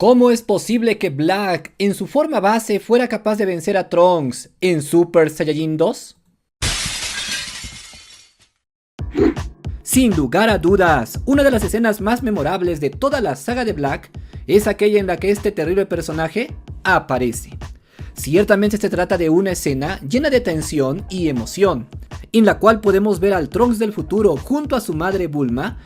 ¿Cómo es posible que Black, en su forma base, fuera capaz de vencer a Trunks en Super Saiyajin 2? Sin lugar a dudas, una de las escenas más memorables de toda la saga de Black es aquella en la que este terrible personaje aparece. Ciertamente se trata de una escena llena de tensión y emoción, en la cual podemos ver al Trunks del futuro junto a su madre Bulma,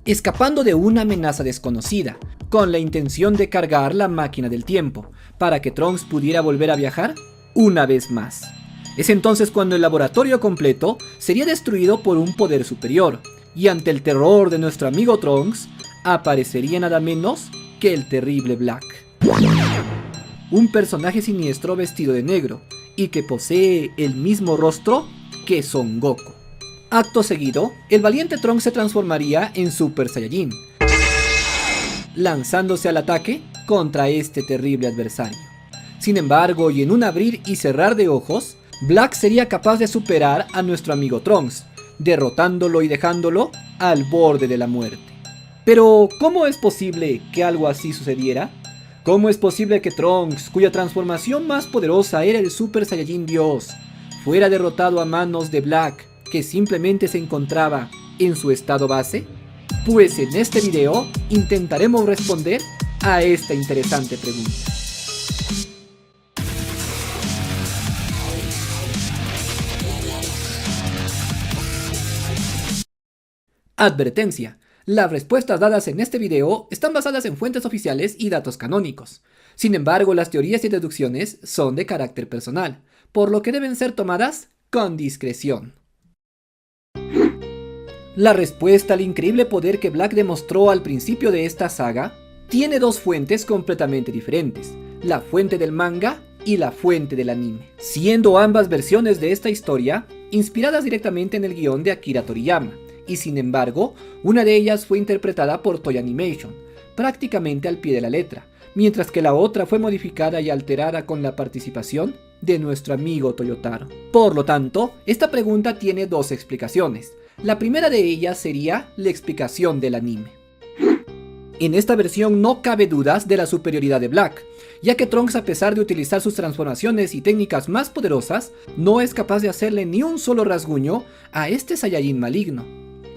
escapando de una amenaza desconocida, con la intención de cargar la máquina del tiempo, para que Trunks pudiera volver a viajar una vez más. Es entonces cuando el laboratorio completo sería destruido por un poder superior, y ante el terror de nuestro amigo Trunks, aparecería nada menos que el terrible Black. Un personaje siniestro vestido de negro, y que posee el mismo rostro que Son Goku. Acto seguido, el valiente Trunks se transformaría en Super Saiyajin, lanzándose al ataque contra este terrible adversario. Sin embargo, y en un abrir y cerrar de ojos, Black sería capaz de superar a nuestro amigo Trunks, derrotándolo y dejándolo al borde de la muerte. Pero, ¿cómo es posible que algo así sucediera? ¿Cómo es posible que Trunks, cuya transformación más poderosa era el Super Saiyajin Dios, fuera derrotado a manos de Black, que simplemente se encontraba en su estado base? Pues en este video intentaremos responder a esta interesante pregunta. Advertencia: las respuestas dadas en este video están basadas en fuentes oficiales y datos canónicos. Sin embargo, las teorías y deducciones son de carácter personal, por lo que deben ser tomadas con discreción. La respuesta al increíble poder que Black demostró al principio de esta saga tiene dos fuentes completamente diferentes: la fuente del manga y la fuente del anime, siendo ambas versiones de esta historia inspiradas directamente en el guión de Akira Toriyama, y sin embargo, una de ellas fue interpretada por Toei Animation, prácticamente al pie de la letra, mientras que la otra fue modificada y alterada con la participación de nuestro amigo Toyotaro. Por lo tanto, esta pregunta tiene dos explicaciones. La primera de ellas sería la explicación del anime. En esta versión no cabe dudas de la superioridad de Black, ya que Trunks, a pesar de utilizar sus transformaciones y técnicas más poderosas, no es capaz de hacerle ni un solo rasguño a este Saiyajin maligno.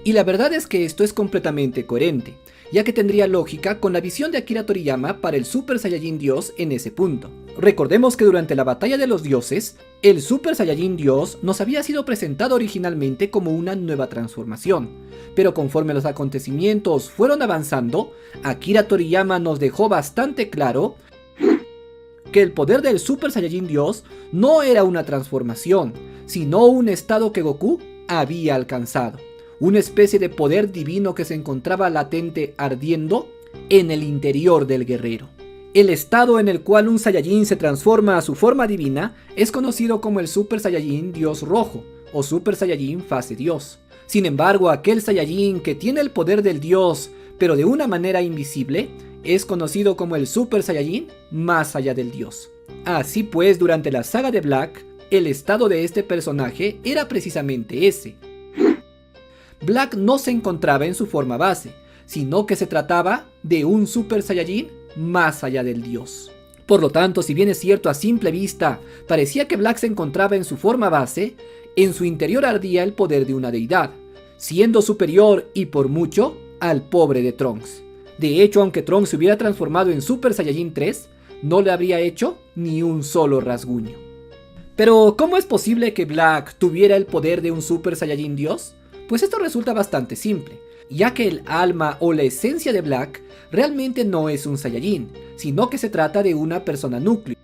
Y la verdad es que esto es completamente coherente, ya que tendría lógica con la visión de Akira Toriyama para el Super Saiyajin Dios en ese punto. Recordemos que durante la batalla de los dioses, el Super Saiyajin Dios nos había sido presentado originalmente como una nueva transformación, pero conforme los acontecimientos fueron avanzando, Akira Toriyama nos dejó bastante claro que el poder del Super Saiyajin Dios no era una transformación, sino un estado que Goku había alcanzado. Una especie de poder divino que se encontraba latente ardiendo en el interior del guerrero. El estado en el cual un Saiyajin se transforma a su forma divina es conocido como el Super Saiyajin Dios Rojo o Super Saiyajin Fase Dios. Sin embargo, aquel Saiyajin que tiene el poder del Dios pero de una manera invisible es conocido como el Super Saiyajin más allá del Dios. Así pues, durante la saga de Black, el estado de este personaje era precisamente ese. Black no se encontraba en su forma base, sino que se trataba de un Super Saiyajin más allá del Dios. Por lo tanto, si bien es cierto a simple vista, parecía que Black se encontraba en su forma base, en su interior ardía el poder de una deidad, siendo superior y por mucho al pobre de Trunks. De hecho, aunque Trunks se hubiera transformado en Super Saiyajin 3, no le habría hecho ni un solo rasguño. Pero, ¿cómo es posible que Black tuviera el poder de un Super Saiyajin Dios? Pues esto resulta bastante simple, ya que el alma o la esencia de Black realmente no es un Saiyajin, sino que se trata de una persona núcleo,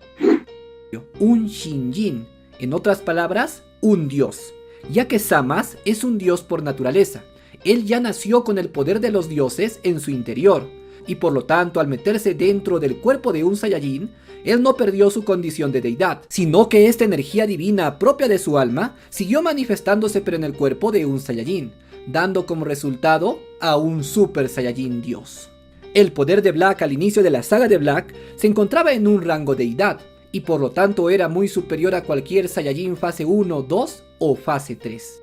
un Shinjin, en otras palabras, un dios, ya que Zamasu es un dios por naturaleza. Él ya nació con el poder de los dioses en su interior, y por lo tanto al meterse dentro del cuerpo de un Saiyajin, él no perdió su condición de deidad, sino que esta energía divina propia de su alma siguió manifestándose pero en el cuerpo de un Saiyajin, dando como resultado a un Super Saiyajin Dios. El poder de Black al inicio de la saga de Black se encontraba en un rango deidad, y por lo tanto era muy superior a cualquier Saiyajin fase 1, 2 o fase 3.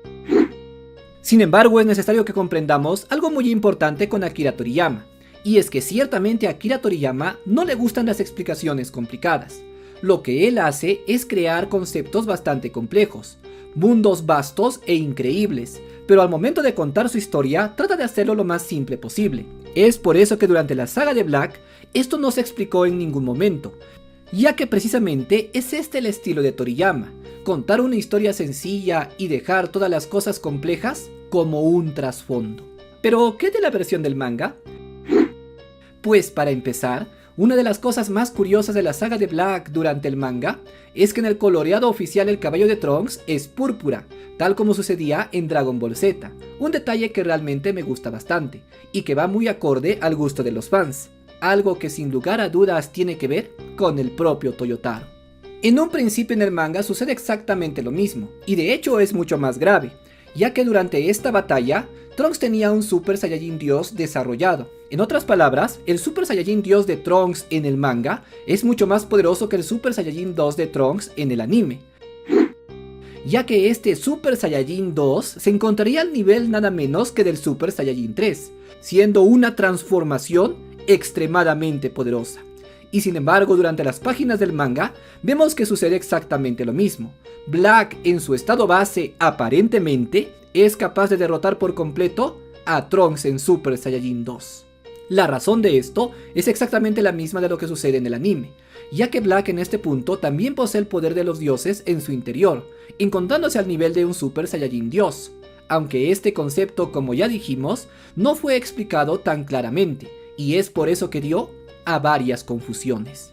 Sin embargo, es necesario que comprendamos algo muy importante con Akira Toriyama, Y es que ciertamente a Akira Toriyama no le gustan las explicaciones complicadas. Lo que él hace es crear conceptos bastante complejos, mundos vastos e increíbles, pero al momento de contar su historia trata de hacerlo lo más simple posible. Es por eso que durante la saga de Black esto no se explicó en ningún momento, ya que precisamente es este el estilo de Toriyama, contar una historia sencilla y dejar todas las cosas complejas como un trasfondo. Pero, ¿qué de la versión del manga? Pues para empezar, una de las cosas más curiosas de la saga de Black durante el manga es que en el coloreado oficial el cabello de Trunks es púrpura, tal como sucedía en Dragon Ball Z, un detalle que realmente me gusta bastante, y que va muy acorde al gusto de los fans, algo que sin lugar a dudas tiene que ver con el propio Toyotaro. En un principio en el manga sucede exactamente lo mismo, y de hecho es mucho más grave, ya que durante esta batalla, Trunks tenía un Super Saiyajin Dios desarrollado. En otras palabras, el Super Saiyajin Dios de Trunks en el manga es mucho más poderoso que el Super Saiyajin 2 de Trunks en el anime, ya que este Super Saiyajin 2 se encontraría al nivel nada menos que del Super Saiyajin 3, siendo una transformación extremadamente poderosa. Y sin embargo, durante las páginas del manga, vemos que sucede exactamente lo mismo. Black, en su estado base, aparentemente, es capaz de derrotar por completo a Trunks en Super Saiyajin 2. La razón de esto es exactamente la misma de lo que sucede en el anime, ya que Black en este punto también posee el poder de los dioses en su interior, encontrándose al nivel de un Super Saiyajin Dios, aunque este concepto, como ya dijimos, no fue explicado tan claramente, y es por eso que dio a varias confusiones.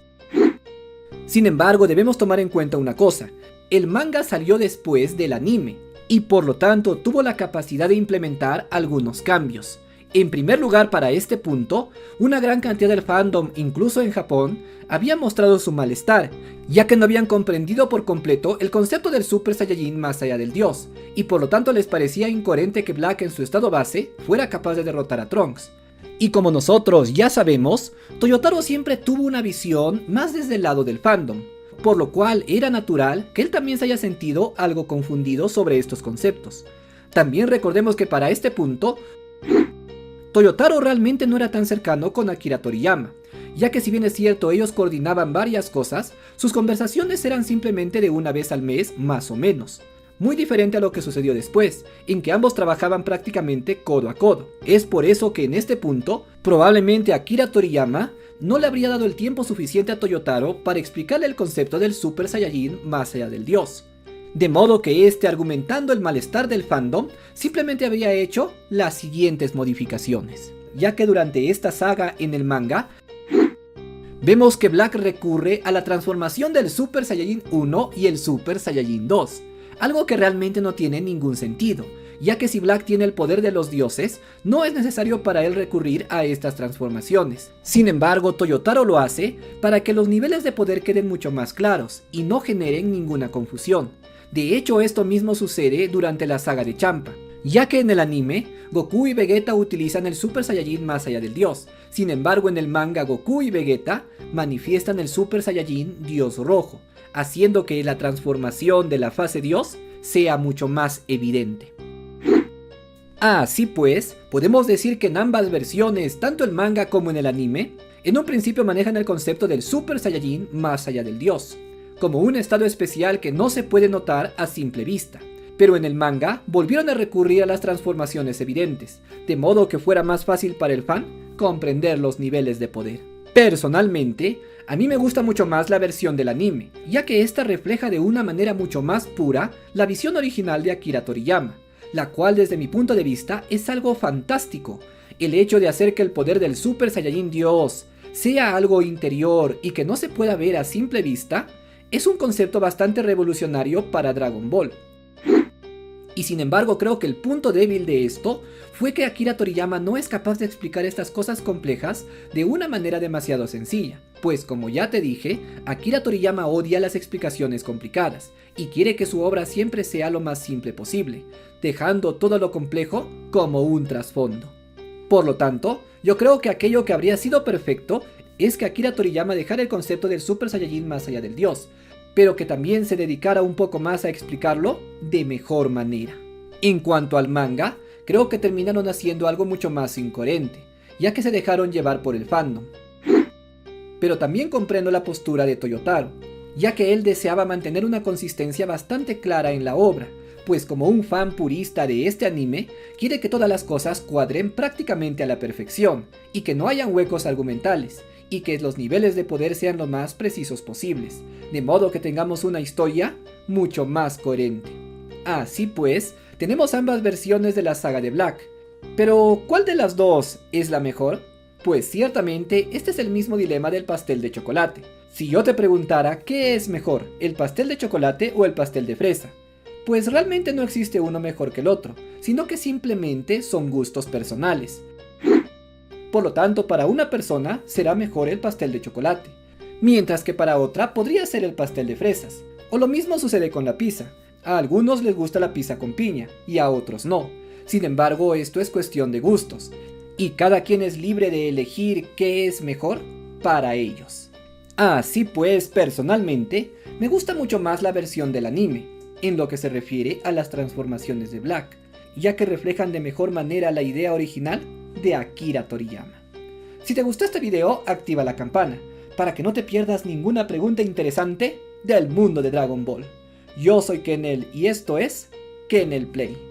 Sin embargo, debemos tomar en cuenta una cosa: el manga salió después del anime, y por lo tanto tuvo la capacidad de implementar algunos cambios. En primer lugar, para este punto, una gran cantidad del fandom, incluso en Japón, había mostrado su malestar, ya que no habían comprendido por completo el concepto del Super Saiyajin más allá del dios, y por lo tanto les parecía incoherente que Black en su estado base fuera capaz de derrotar a Trunks. Y como nosotros ya sabemos, Toyotaro siempre tuvo una visión más desde el lado del fandom, por lo cual era natural que él también se haya sentido algo confundido sobre estos conceptos. También recordemos que para este punto, Toyotaro realmente no era tan cercano con Akira Toriyama, ya que si bien es cierto ellos coordinaban varias cosas, sus conversaciones eran simplemente de una vez al mes más o menos. Muy diferente a lo que sucedió después, en que ambos trabajaban prácticamente codo a codo. Es por eso que en este punto, probablemente Akira Toriyama no le habría dado el tiempo suficiente a Toyotaro para explicarle el concepto del Super Saiyajin más allá del dios. De modo que este, argumentando el malestar del fandom, simplemente habría hecho las siguientes modificaciones. Ya que durante esta saga en el manga, vemos que Black recurre a la transformación del Super Saiyajin 1 y el Super Saiyajin 2. Algo que realmente no tiene ningún sentido, ya que si Black tiene el poder de los dioses, no es necesario para él recurrir a estas transformaciones. Sin embargo, Toyotaro lo hace para que los niveles de poder queden mucho más claros y no generen ninguna confusión. De hecho, esto mismo sucede durante la saga de Champa, ya que en el anime, Goku y Vegeta utilizan el Super Saiyajin más allá del dios. Sin embargo, en el manga Goku y Vegeta manifiestan el Super Saiyajin Dios Rojo, haciendo que la transformación de la fase Dios sea mucho más evidente. Así pues, podemos decir que en ambas versiones, tanto el manga como en el anime, en un principio manejan el concepto del Super Saiyajin más allá del dios, como un estado especial que no se puede notar a simple vista. Pero en el manga volvieron a recurrir a las transformaciones evidentes, de modo que fuera más fácil para el fan comprender los niveles de poder. Personalmente, a mí me gusta mucho más la versión del anime, ya que esta refleja de una manera mucho más pura la visión original de Akira Toriyama, la cual desde mi punto de vista es algo fantástico. El hecho de hacer que el poder del Super Saiyajin Dios sea algo interior y que no se pueda ver a simple vista, es un concepto bastante revolucionario para Dragon Ball. Y sin embargo creo que el punto débil de esto fue que Akira Toriyama no es capaz de explicar estas cosas complejas de una manera demasiado sencilla, pues como ya te dije, Akira Toriyama odia las explicaciones complicadas y quiere que su obra siempre sea lo más simple posible, dejando todo lo complejo como un trasfondo. Por lo tanto, yo creo que aquello que habría sido perfecto es que Akira Toriyama dejara el concepto del Super Saiyajin más allá del dios, pero que también se dedicara un poco más a explicarlo de mejor manera. En cuanto al manga, creo que terminaron haciendo algo mucho más incoherente, ya que se dejaron llevar por el fandom. Pero también comprendo la postura de Toyotaro, ya que él deseaba mantener una consistencia bastante clara en la obra, pues como un fan purista de este anime, quiere que todas las cosas cuadren prácticamente a la perfección, y que no hayan huecos argumentales, y que los niveles de poder sean lo más precisos posibles, de modo que tengamos una historia mucho más coherente. Así pues, tenemos ambas versiones de la saga de Black, pero ¿cuál de las dos es la mejor? Pues ciertamente este es el mismo dilema del pastel de chocolate. Si yo te preguntara qué es mejor, el pastel de chocolate o el pastel de fresa, pues realmente no existe uno mejor que el otro, sino que simplemente son gustos personales. Por lo tanto, para una persona será mejor el pastel de chocolate, mientras que para otra podría ser el pastel de fresas. O lo mismo sucede con la pizza. A algunos les gusta la pizza con piña y a otros no. Sin embargo, esto es cuestión de gustos, y cada quien es libre de elegir qué es mejor para ellos. Así pues, personalmente, me gusta mucho más la versión del anime, en lo que se refiere a las transformaciones de Black, ya que reflejan de mejor manera la idea original de Akira Toriyama. Si te gustó este video, activa la campana, para que no te pierdas ninguna pregunta interesante del mundo de Dragon Ball. Yo soy Kenel y esto es Kenel Play.